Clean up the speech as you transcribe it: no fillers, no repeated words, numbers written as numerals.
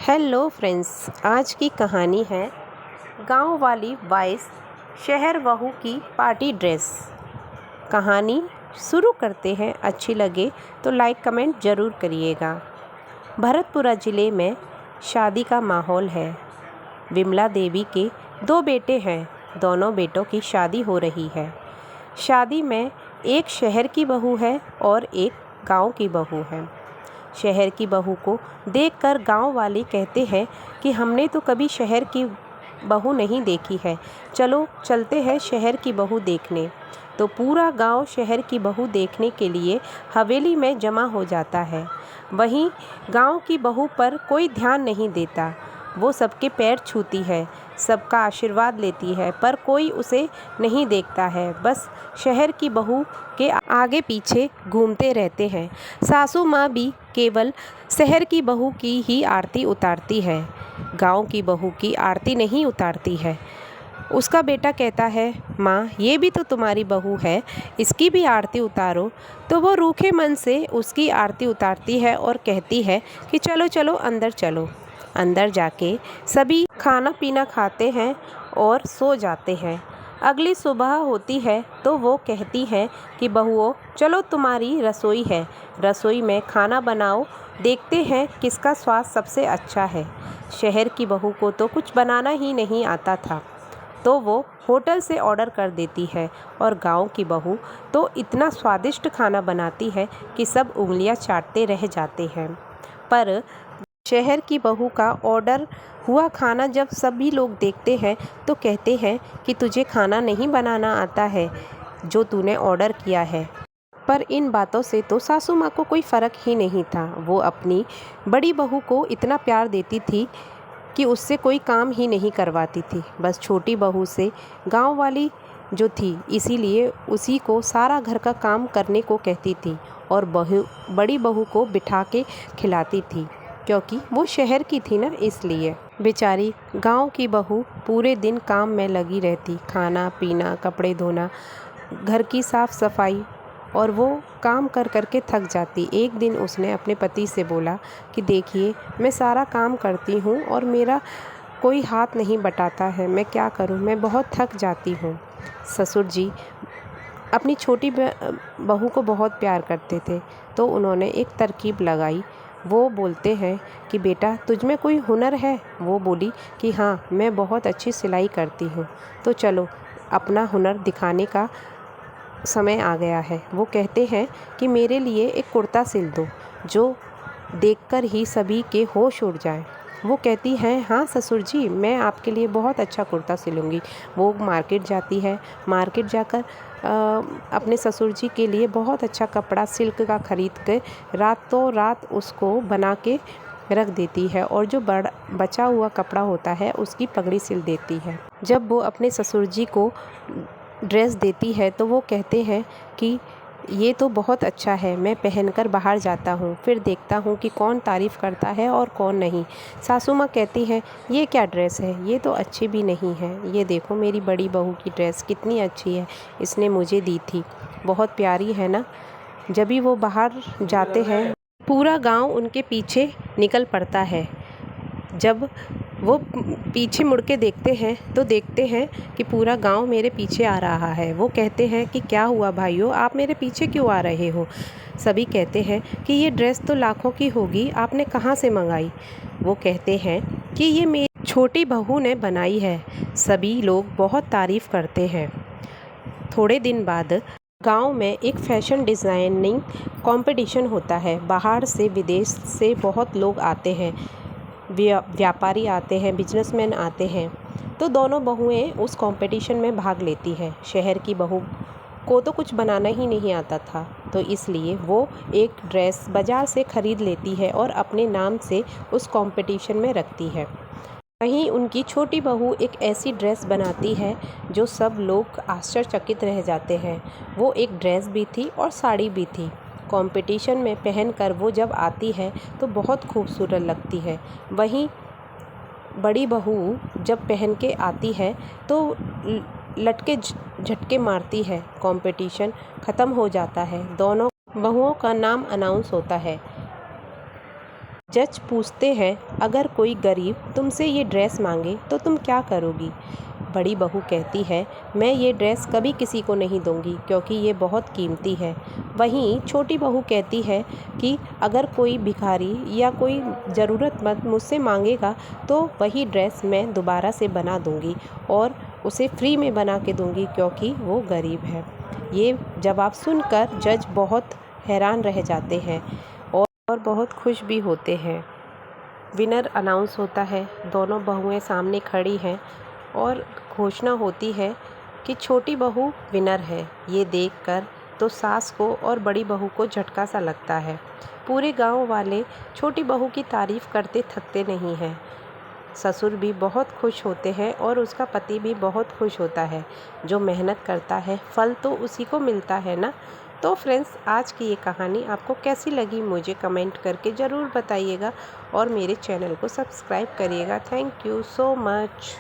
Hello friends, आज की कहानी है गांव वाली वाइस शहर बहू की पार्टी ड्रेस। कहानी शुरू करते हैं। अच्छी लगे तो लाइक कमेंट ज़रूर करिएगा। भरतपुरा ज़िले में शादी का माहौल है। विमला देवी के 2 बेटे हैं। दोनों बेटों की शादी हो रही है। शादी में एक शहर की बहू है और एक गांव की बहू है। शहर की बहू को देखकर गांव वाले कहते हैं कि हमने तो कभी शहर की बहू नहीं देखी है, चलो चलते हैं शहर की बहू देखने। तो पूरा गांव शहर की बहू देखने के लिए हवेली में जमा हो जाता है। वहीं गांव की बहू पर कोई ध्यान नहीं देता। वो सबके पैर छूती है, सबका आशीर्वाद लेती है, पर कोई उसे नहीं देखता है। बस शहर की बहू के आगे पीछे घूमते रहते हैं। सासू माँ भी केवल शहर की बहू की ही आरती उतारती है, गांव की बहू की आरती नहीं उतारती है। उसका बेटा कहता है, माँ ये भी तो तुम्हारी बहू है, इसकी भी आरती उतारो। तो वो रूखे मन से उसकी आरती उतारती है और कहती है कि चलो चलो अंदर चलो। अंदर जाके सभी खाना पीना खाते हैं और सो जाते हैं। अगली सुबह होती है तो वो कहती हैं कि बहुओं चलो तुम्हारी रसोई है, रसोई में खाना बनाओ, देखते हैं किसका स्वाद सबसे अच्छा है। शहर की बहू को तो कुछ बनाना ही नहीं आता था, तो वो होटल से ऑर्डर कर देती है और गांव की बहू तो इतना स्वादिष्ट खाना बनाती है कि सब उंगलियां चाटते रह जाते हैं। पर शहर की बहू का ऑर्डर हुआ खाना जब सभी लोग देखते हैं तो कहते हैं कि तुझे खाना नहीं बनाना आता है जो तूने ऑर्डर किया है। पर इन बातों से तो सासू माँ को कोई फ़र्क ही नहीं था। वो अपनी बड़ी बहू को इतना प्यार देती थी कि उससे कोई काम ही नहीं करवाती थी। बस छोटी बहू से गांव वाली जो थी, इसीलिए उसी को सारा घर का काम करने को कहती थी और बड़ी बहू को बिठा के खिलाती थी, क्योंकि वो शहर की थी ना, इसलिए। बेचारी गांव की बहू पूरे दिन काम में लगी रहती, खाना पीना, कपड़े धोना, घर की साफ़ सफाई, और वो काम कर कर के थक जाती। एक दिन उसने अपने पति से बोला कि देखिए मैं सारा काम करती हूँ और मेरा कोई हाथ नहीं बटाता है, मैं क्या करूँ, मैं बहुत थक जाती हूँ। ससुर जी अपनी छोटी बहू को बहुत प्यार करते थे, तो उन्होंने एक तरकीब लगाई। वो बोलते हैं कि बेटा तुझ में कोई हुनर है? वो बोली कि हाँ, मैं बहुत अच्छी सिलाई करती हूँ। तो चलो अपना हुनर दिखाने का समय आ गया है। वो कहते हैं कि मेरे लिए एक कुर्ता सिल दो जो देखकर ही सभी के होश उड़ जाए। वो कहती हैं, हाँ ससुर जी, मैं आपके लिए बहुत अच्छा कुर्ता सिलूँगी। वो मार्केट जाती है, मार्केट जाकर अपने ससुर जी के लिए बहुत अच्छा कपड़ा सिल्क का खरीद कर रातों रात उसको बना के रख देती है और जो बचा हुआ कपड़ा होता है उसकी पगड़ी सिल देती है। जब वो अपने ससुर जी को ड्रेस देती है तो वो कहते हैं कि ये तो बहुत अच्छा है, मैं पहनकर बाहर जाता हूँ, फिर देखता हूँ कि कौन तारीफ़ करता है और कौन नहीं। सासू माँ कहती हैं, ये क्या ड्रेस है, ये तो अच्छी भी नहीं है, ये देखो मेरी बड़ी बहू की ड्रेस कितनी अच्छी है, इसने मुझे दी थी, बहुत प्यारी है ना। जब भी वो बाहर जाते हैं पूरा गांव उनके पीछे निकल पड़ता है। जब वो पीछे मुड़ के देखते हैं तो देखते हैं कि पूरा गांव मेरे पीछे आ रहा है। वो कहते हैं कि क्या हुआ भाइयों, आप मेरे पीछे क्यों आ रहे हो? सभी कहते हैं कि ये ड्रेस तो लाखों की होगी, आपने कहाँ से मंगाई? वो कहते हैं कि ये मेरी छोटी बहू ने बनाई है। सभी लोग बहुत तारीफ़ करते हैं। थोड़े दिन बाद गांव में एक फैशन डिज़ाइनिंग कंपटीशन होता है। बाहर से विदेश से बहुत लोग आते हैं, व्यापारी आते हैं, बिजनेसमैन आते हैं। तो दोनों बहुएं उस कंपटीशन में भाग लेती हैं। शहर की बहू को तो कुछ बनाना ही नहीं आता था, तो इसलिए वो एक ड्रेस बाज़ार से ख़रीद लेती है और अपने नाम से उस कंपटीशन में रखती है। वहीं उनकी छोटी बहू एक ऐसी ड्रेस बनाती है जो सब लोग आश्चर्यचकित रह जाते हैं। वो एक ड्रेस भी थी और साड़ी भी थी। कंपटीशन में पहनकर वो जब आती है तो बहुत खूबसूरत लगती है। वहीं बड़ी बहू जब पहन के आती है तो लटके झटके मारती है। कंपटीशन ख़त्म हो जाता है, दोनों बहुओं का नाम अनाउंस होता है। जज पूछते हैं, अगर कोई गरीब तुमसे ये ड्रेस मांगे तो तुम क्या करोगी? बड़ी बहू कहती है, मैं ये ड्रेस कभी किसी को नहीं दूंगी क्योंकि ये बहुत कीमती है। वहीं छोटी बहू कहती है कि अगर कोई भिखारी या कोई ज़रूरतमंद मुझसे मांगेगा तो वही ड्रेस मैं दोबारा से बना दूंगी और उसे फ्री में बना के दूंगी क्योंकि वो गरीब है। ये जवाब सुनकर जज बहुत हैरान रह जाते हैं और बहुत खुश भी होते हैं। विनर अनाउंस होता है, दोनों बहुएं सामने खड़ी हैं और घोषणा होती है कि छोटी बहू विनर है। ये देखकर तो सास को और बड़ी बहू को झटका सा लगता है। पूरे गांव वाले छोटी बहू की तारीफ़ करते थकते नहीं हैं। ससुर भी बहुत खुश होते हैं और उसका पति भी बहुत खुश होता है। जो मेहनत करता है फल तो उसी को मिलता है ना। तो फ्रेंड्स, आज की ये कहानी आपको कैसी लगी मुझे कमेंट करके ज़रूर बताइएगा और मेरे चैनल को सब्सक्राइब करिएगा। Thank you so much.